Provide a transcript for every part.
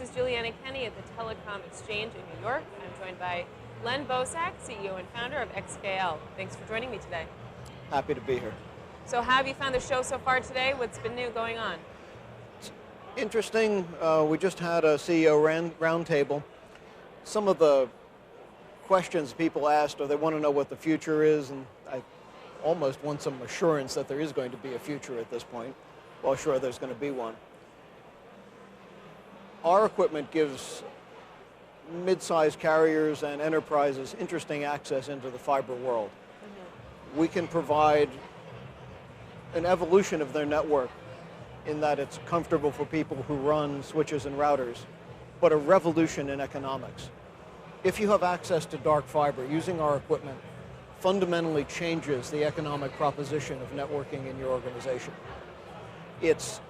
This is Juliana Kenny at the Telecom Exchange in New York. I'm joined by Len Bosack, CEO and founder of XKL. Thanks for joining me today. Happy to be here. So how have you found the show so far today? What's been new going on? It's interesting. We just had a CEO roundtable. Some of the questions people asked, or they want to know what the future is, and I almost want some assurance that there is going to be a future at this point. Well, sure, there's going to be one. Our equipment gives mid-sized carriers and enterprises interesting access into the fiber world. We can provide an evolution of their network in that it's comfortable for people who run switches and routers, but a revolution in economics. If you have access to dark fiber, using our equipment fundamentally changes the economic proposition of networking in your organization. It's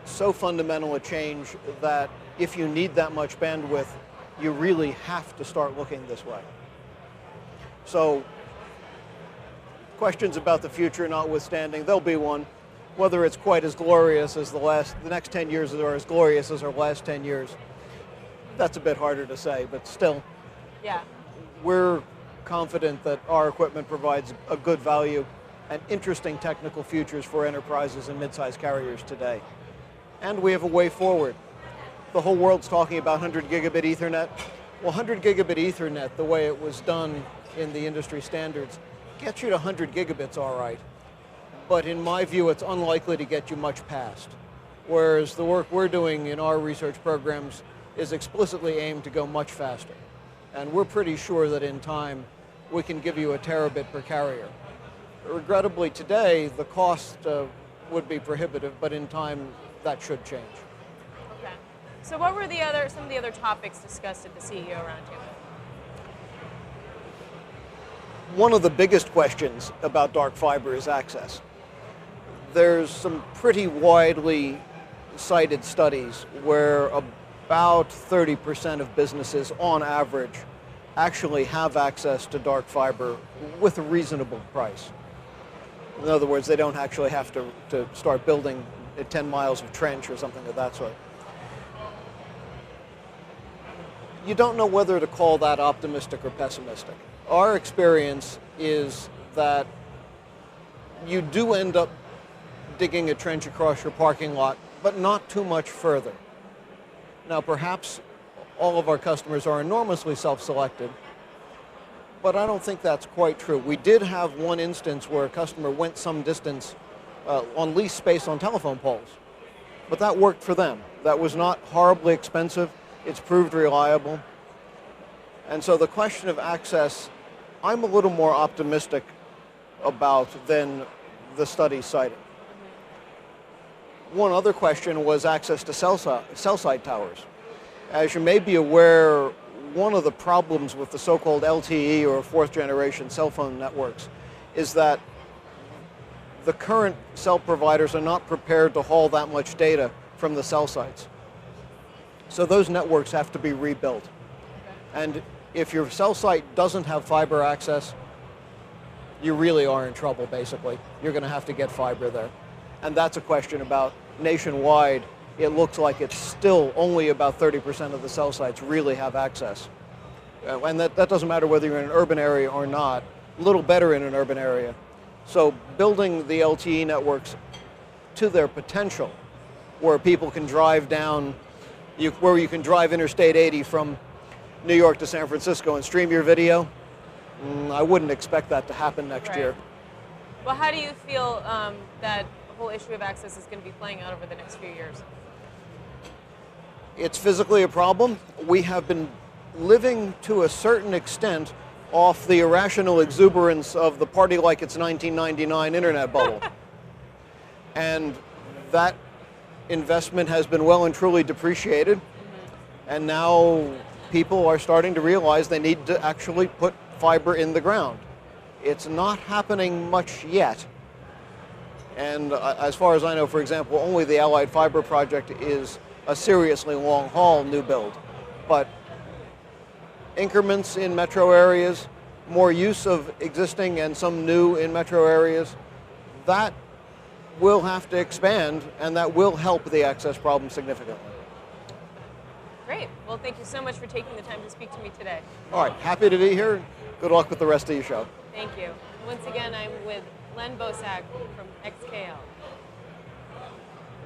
so fundamental a change that if you need that much bandwidth, you really have to start looking this way. So, questions about the future notwithstanding, there'll be one. Whether it's quite as glorious as the next 10 years or as glorious as our last 10 years, that's a bit harder to say, but still, yeah, we're confident that our equipment provides a good value and interesting technical futures for enterprises and mid-sized carriers today. And we have a way forward. The whole world's talking about 100 gigabit Ethernet. Well, 100 gigabit Ethernet, the way it was done in the industry standards, gets you to 100 gigabits all right. But in my view, it's unlikely to get you much past. Whereas the work we're doing in our research programs is explicitly aimed to go much faster. And we're pretty sure that in time, we can give you a terabit per carrier. Regrettably today, the cost would be prohibitive, but in time, that should change. Okay. So what were some of the other topics discussed at the CEO roundtable? One of the biggest questions about dark fiber is access. There's some pretty widely cited studies where about 30% of businesses on average actually have access to dark fiber with a reasonable price. In other words, they don't actually have to start building 10 miles of trench or something of that sort. You don't know whether to call that optimistic or pessimistic. Our experience is that you do end up digging a trench across your parking lot, but not too much further. Now, perhaps all of our customers are enormously self-selected, but I don't think that's quite true. We did have one instance where a customer went some distance on lease space on telephone poles, but that worked for them. That was not horribly expensive. It's proved reliable. And so the question of access, I'm a little more optimistic about than the study cited. One other question was access to cell site towers. As you may be aware, one of the problems with the so-called LTE or fourth generation cell phone networks is that the current cell providers are not prepared to haul that much data from the cell sites. So those networks have to be rebuilt. And if your cell site doesn't have fiber access, you really are in trouble, basically. You're going to have to get fiber there. And that's a question about nationwide. It looks like it's still only about 30% of the cell sites really have access. And that doesn't matter whether you're in an urban area or not, a little better in an urban area. So building the LTE networks to their potential, where people can drive down, where you can drive Interstate 80 from New York to San Francisco and stream your video, I wouldn't expect that to happen next year. Well, how do you feel that the whole issue of access is going to be playing out over the next few years? It's physically a problem. We have been living to a certain extent off the irrational exuberance of the party like it's 1999 internet bubble. And that investment has been well and truly depreciated. And now people are starting to realize they need to actually put fiber in the ground. It's not happening much yet. And as far as I know, for example, only the Allied Fiber project is a seriously long-haul new build. But increments in metro areas, more use of existing and some new in metro areas, that will have to expand, and that will help the access problem significantly. Great. Well, thank you so much for taking the time to speak to me today. All right, happy to be here. Good luck with the rest of your show. Thank you. Once again, I'm with Len Bosack from XKL.